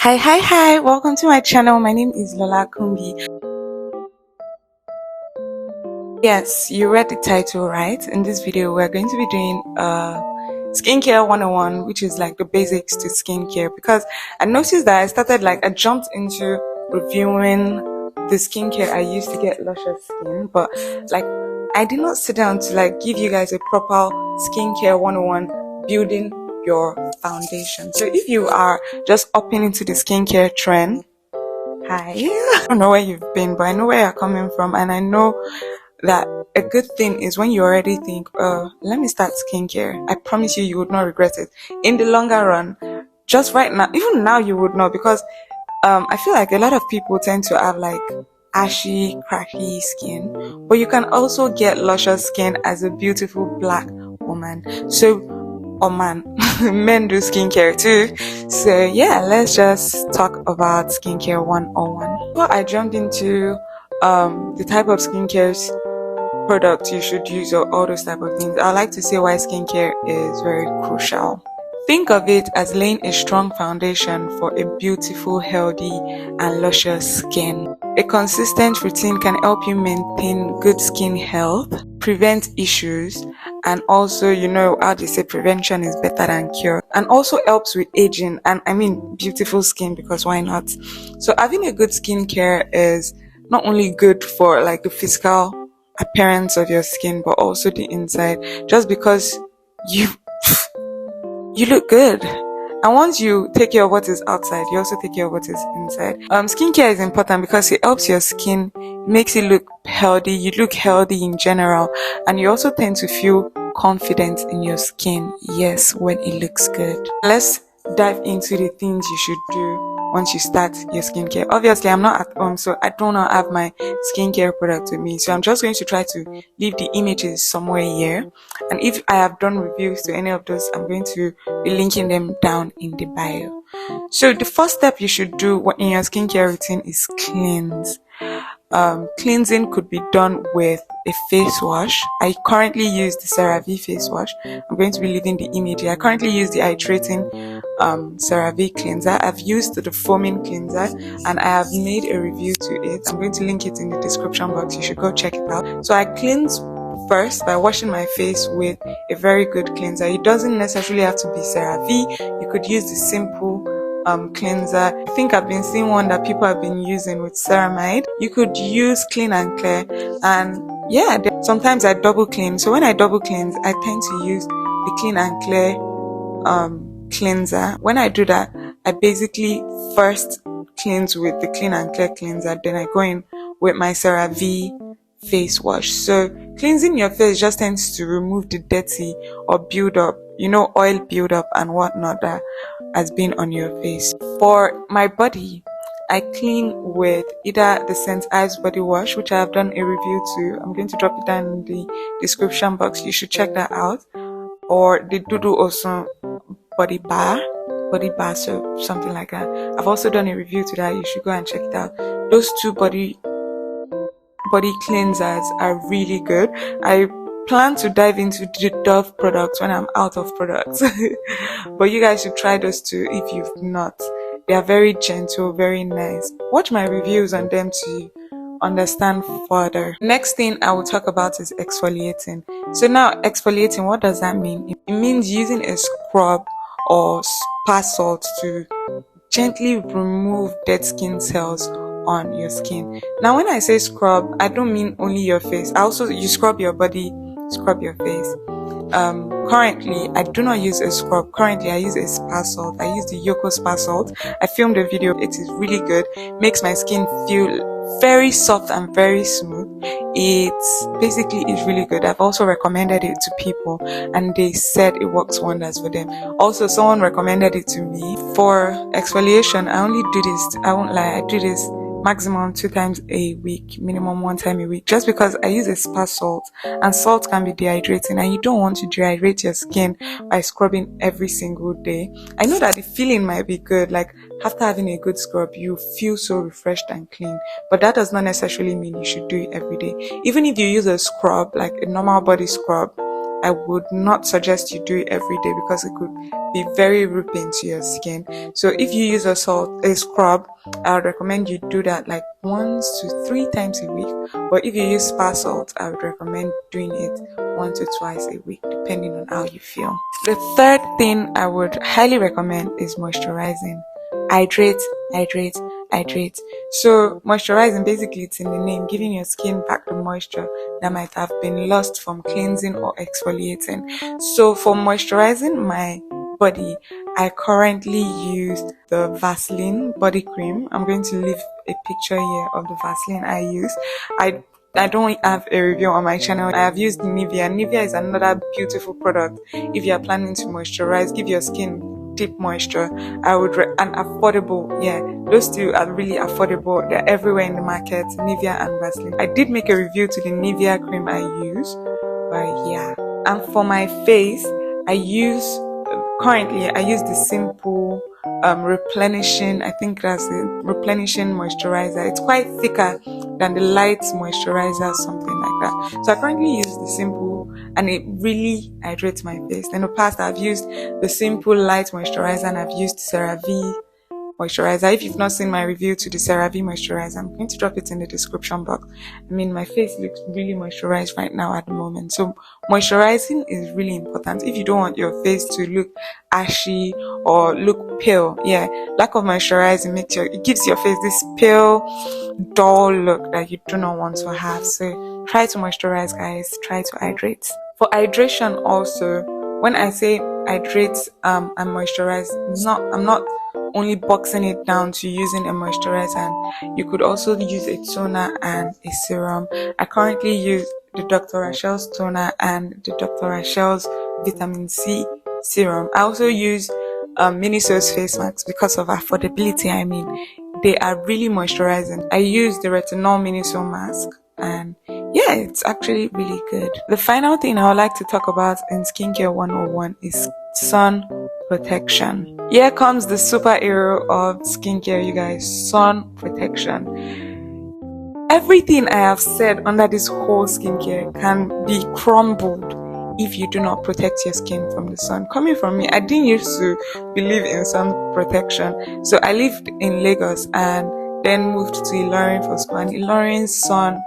Hi, welcome to my channel. My name is Lola Kumbi. Yes, you read the title right. In this video we're going to be doing skincare 101, which is like the basics to skincare, because I noticed that I jumped into reviewing the skincare I used to get luscious skin, but like I did not sit down to like give you guys a proper skincare 101 building your foundation. So if you are just upping into the skincare trend, hi. I don't know where you've been, but I know where you're coming from, and I know that a good thing is when you already think, let me start skincare. I promise you would not regret it. In the longer run, just right now, even now you would not, because I feel like a lot of people tend to have like ashy, cracky skin, but you can also get luscious skin as a beautiful black woman. So, or man, men do skincare too. So yeah, let's just talk about skincare 101. Before I jumped into the type of skincare product you should use, or all those type of things, I like to say why skincare is very crucial. Think of it as laying a strong foundation for a beautiful, healthy, and luscious skin. A consistent routine can help you maintain good skin health, prevent issues, and also, you know how they say prevention is better than cure, and also helps with aging, and I mean beautiful skin, because why not? So having a good skincare is not only good for like the physical appearance of your skin, but also the inside, just because you you look good. And once you take care of what is outside, you also take care of what is inside. Skincare is important because it helps your skin, makes it look healthy. You look healthy in general, and you also tend to feel confident in your skin. Yes, when it looks good. Let's dive into the things you should do once you start your skincare. Obviously, I'm not at home, so I do not have my skincare product with me. So I'm just going to try to leave the images somewhere here. And if I have done reviews to any of those, I'm going to be linking them down in the bio. So the first step you should do in your skincare routine is cleanse. Cleansing could be done with a face wash. I currently use the CeraVe face wash. I'm going to be leaving the image here. I currently use the hydrating CeraVe cleanser. I've used the foaming cleanser, and I have made a review to it. I'm going to link it in the description box. You should go check it out. So I cleanse first by washing my face with a very good cleanser. It doesn't necessarily have to be CeraVe. You could use the simple cleanser. I think I've been seeing one that people have been using with ceramide. You could use Clean and Clear, and yeah, sometimes I double clean. So when I double cleanse, I tend to use the Clean and Clear cleanser. When I do that, I basically first cleanse with the Clean and Clear cleanser, then I go in with my CeraVe face wash. So cleansing your face just tends to remove the dirty or build up, oil build up and whatnot that has been on your face. For my body, I clean with either the St. Ives body wash, which I have done a review to. I'm going to drop it down in the description box. You should check that out. Or the Dudu Osun body bar, so something like that. I've also done a review to that. You should go and check it out. Those two body cleansers are really good. I plan to dive into the Dove products when I'm out of products. But you guys should try those too if you've not. They are very gentle, very nice. Watch my reviews on them to understand further. Next thing I will talk about is exfoliating. So now exfoliating, what does that mean? It means using a scrub or spa salt to gently remove dead skin cells on your skin. Now when I say scrub, I don't mean only your face. You scrub your body, scrub your face. Currently I do not use a scrub. Currently I use a spa salt. I use the Yoko spa salt. I filmed a video. It is really good. Makes my skin feel very soft and very smooth. It's really good. I've also recommended it to people, and they said it works wonders for them. Also, someone recommended it to me. For exfoliation, I only do this, I won't lie, I do this maximum 2 times a week, minimum 1 time a week, just because I use a spa salt, and salt can be dehydrating, and you don't want to dehydrate your skin by scrubbing every single day. I know that the feeling might be good, like after having a good scrub, you feel so refreshed and clean, but that does not necessarily mean you should do it every day. Even if you use a scrub, like a normal body scrub, I would not suggest you do it every day because it could be very ripping to your skin. So if you use a scrub, I would recommend you do that like 1 to 3 times a week. But if you use spa salt, I would recommend doing it 1 to 2 a week, depending on how you feel. The third thing I would highly recommend is moisturizing. Hydrate, hydrate, hydrate. So moisturizing, basically it's in the name, giving your skin back the moisture that might have been lost from cleansing or exfoliating. So for moisturizing my body, I currently use the Vaseline body cream. I'm going to leave a picture here of the Vaseline I use. I don't have a review on my channel. I have used Nivea. Nivea is another beautiful product if you are planning to moisturize, give your skin deep moisture. I would and affordable. Yeah, those two are really affordable. They're everywhere in the market, Nivea and Vaseline. I did make a review to the Nivea cream I use, but yeah. And for my face, currently I use the simple replenishing, I think that's it, replenishing moisturizer. It's quite thicker than the light moisturizer, something like that. So I currently use the simple, and it really hydrates my face. In the past, I've used the simple light moisturizer, and I've used CeraVe moisturizer. If you've not seen my review to the CeraVe moisturizer, I'm going to drop it in the description box. I mean, my face looks really moisturized right now at the moment. So moisturizing is really important if you don't want your face to look ashy or look pale. Yeah, lack of moisturizing it gives your face this pale, dull look that you do not want to have. So try to moisturize, guys. Try to hydrate. For hydration also, when I say hydrate and moisturize, I'm not only boxing it down to using a moisturizer, and you could also use a toner and a serum. I currently use the Dr. Rachel's toner and the Dr. Rachel's vitamin C serum. I also use Miniso's face masks because of affordability. I mean, they are really moisturizing. I use the retinol Miniso mask, and yeah, it's actually really good. The final thing I would like to talk about in skincare 101 is sun protection. Here comes the superhero of skincare, you guys. Sun protection. Everything I have said under this whole skincare can be crumbled if you do not protect your skin from the sun. Coming from me, I didn't used to believe in sun protection. So I lived in Lagos and then moved to Ilorin for school. And Ilorin's sun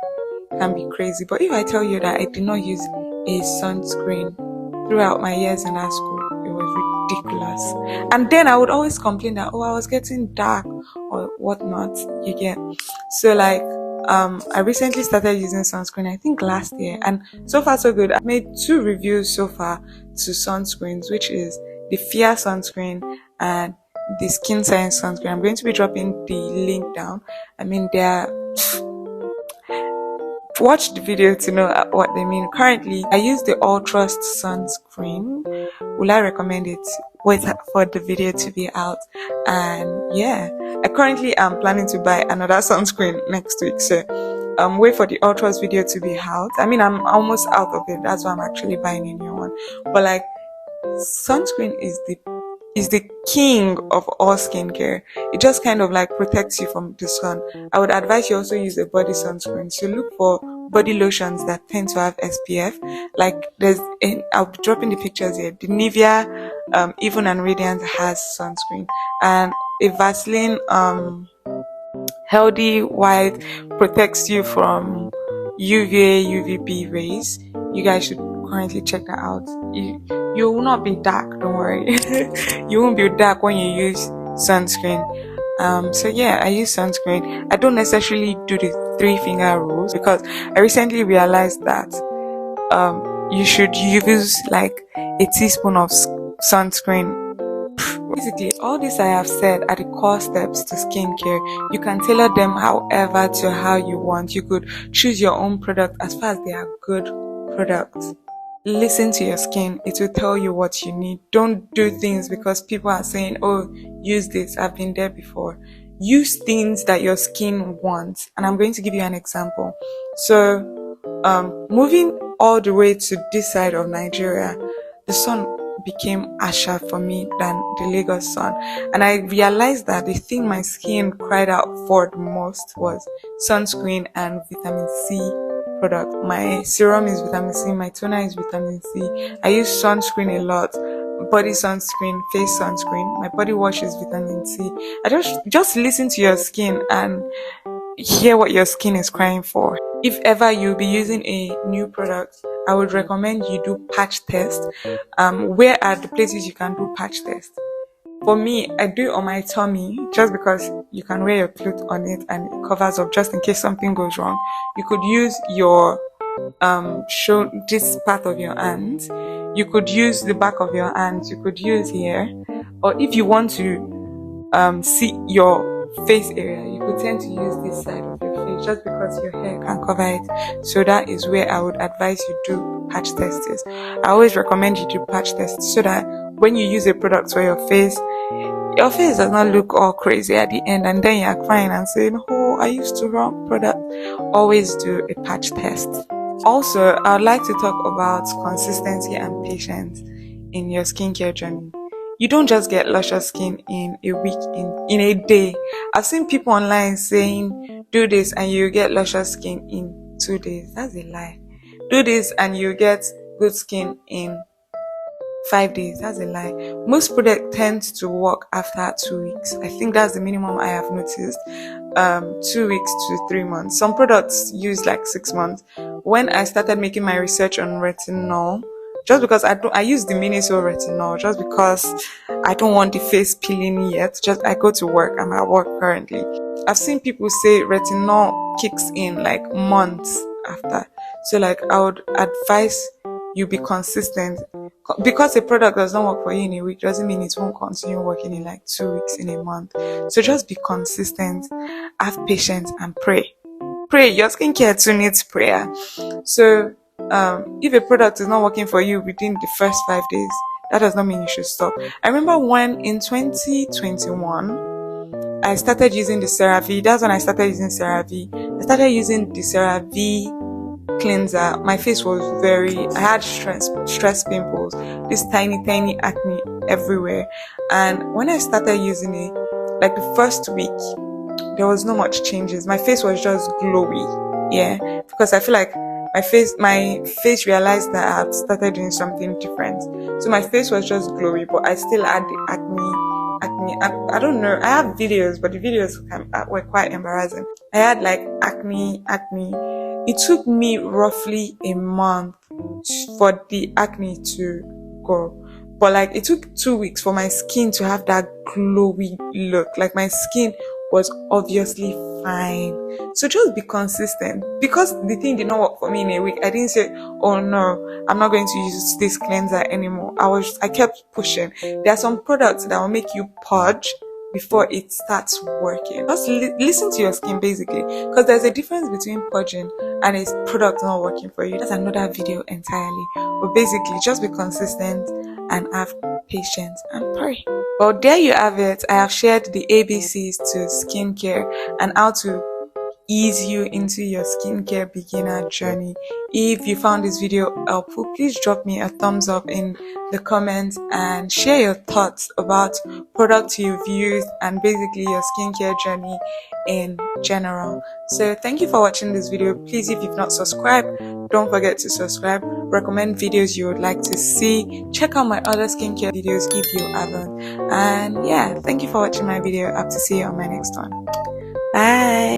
can be crazy. But if I tell you that I did not use a sunscreen throughout my years in high school, it was ridiculous. And then I would always complain that, I was getting dark or whatnot, you get. So like, I recently started using sunscreen, I think last year, and so far so good. I've made 2 reviews so far to sunscreens, which is the Fear sunscreen and the Skin Science sunscreen. I'm going to be dropping the link down. I mean, watch the video to know what they mean. Currently, I use the All Trust sunscreen. Will I recommend it? Wait for the video to be out. And yeah, I currently am planning to buy another sunscreen next week. So wait for the All Trust video to be out. I mean, I'm almost out of it. That's why I'm actually buying a new one. But like, sunscreen is the king of all skincare. It just kind of like protects you from the sun. I would advise you also use a body sunscreen. So look for body lotions that tend to have SPF. Like I'll be dropping the pictures here. The Nivea Even and Radiant has sunscreen, and a Vaseline Healthy White protects you from UVA, UVB rays. You guys should currently check that out. You will not be dark, don't worry. You won't be dark when you use sunscreen. So yeah, I use sunscreen. I don't necessarily do the 3-finger rules because I recently realized that you should use like a teaspoon of sunscreen. Basically, all this I have said are the core steps to skincare. You can tailor them however to how you want. You could choose your own product as far as they are good products. Listen to your skin. It will tell you what you need. Don't do things because people are saying, oh, use this. I've been there before. Use things that your skin wants. And I'm going to give you an example. So, moving all the way to this side of Nigeria, the sun became harsher for me than the Lagos sun. And I realized that the thing my skin cried out for the most was sunscreen and vitamin C product. My serum is vitamin C, my toner is vitamin C. I use sunscreen a lot. Body sunscreen, face sunscreen. My body wash is vitamin C. I just listen to your skin and hear what your skin is crying for. If ever you'll be using a new product, I would recommend you do patch test. Where are the places you can do patch test? For me, I do it on my tummy just because you can wear your clothes on it and it covers up just in case something goes wrong. You could use your show this part of your hands. You could use the back of your hands. You could use here, or if you want to see your face area, you could tend to use this side of your face just because your hair can cover it. So that is where I would advise you do patch tests. I always recommend you do patch tests so that when you use a product for your face does not look all crazy at the end and then you're crying and saying, oh, I used the wrong product. Always do a patch test. Also, I would like to talk about consistency and patience in your skincare journey. You don't just get luscious skin in a week, in a day. I've seen people online saying, do this and you get luscious skin in 2 days. That's a lie. Do this and you get good skin in 5 days. That's a lie. Most products tend to work after 2 weeks. I think that's the minimum I have noticed. 2 weeks to 3 months. Some products use like 6 months. When I started making my research on retinol, just because I use the Miniso retinol, just because I don't want the face peeling yet. I go to work. I'm at work currently. I've seen people say retinol kicks in like months after. So like I would advise you be consistent. Because a product does not work for you in a week doesn't mean it won't continue working in like 2 weeks, in a month. So just be consistent, have patience and pray. Pray. Your skincare too needs prayer. So if a product is not working for you within the first 5 days, that does not mean you should stop. I remember when in 2021 I started using the CeraVe. That's when I started using CeraVe. I started using the CeraVe cleanser. My face was I had stress pimples, this tiny acne everywhere. And when I started using it, like the first week, there was no much changes. My face was just glowy. Yeah, because I feel like my face realized that I had started doing something different. So my face was just glowy, but I still had the acne. I don't know. I have videos, but the videos were quite embarrassing. I had like acne. It took me roughly a month for the acne to go. But like it took 2 weeks for my skin to have that glowy look. Like my skin was obviously fine. So just be consistent. Because the thing did not work for me in a week, I didn't say, oh no, I'm not going to use this cleanser anymore. I kept pushing. There are some products that will make you purge before it starts working. Just listen to your skin basically, because there's a difference between purging and a product not working for you. That's another video entirely. But basically, just be consistent and have patience and pray. Well, there you have it. I have shared the ABCs to skincare and how to ease you into your skincare beginner journey. If you found this video helpful, please drop me a thumbs up in the comments and share your thoughts about products you've used and basically your skincare journey in general. So thank you for watching this video. Please, if you've not subscribed, don't forget to subscribe. Recommend videos you would like to see. Check out my other skincare videos if you haven't. And yeah, thank you for watching my video. I hope to see you on my next one. Bye.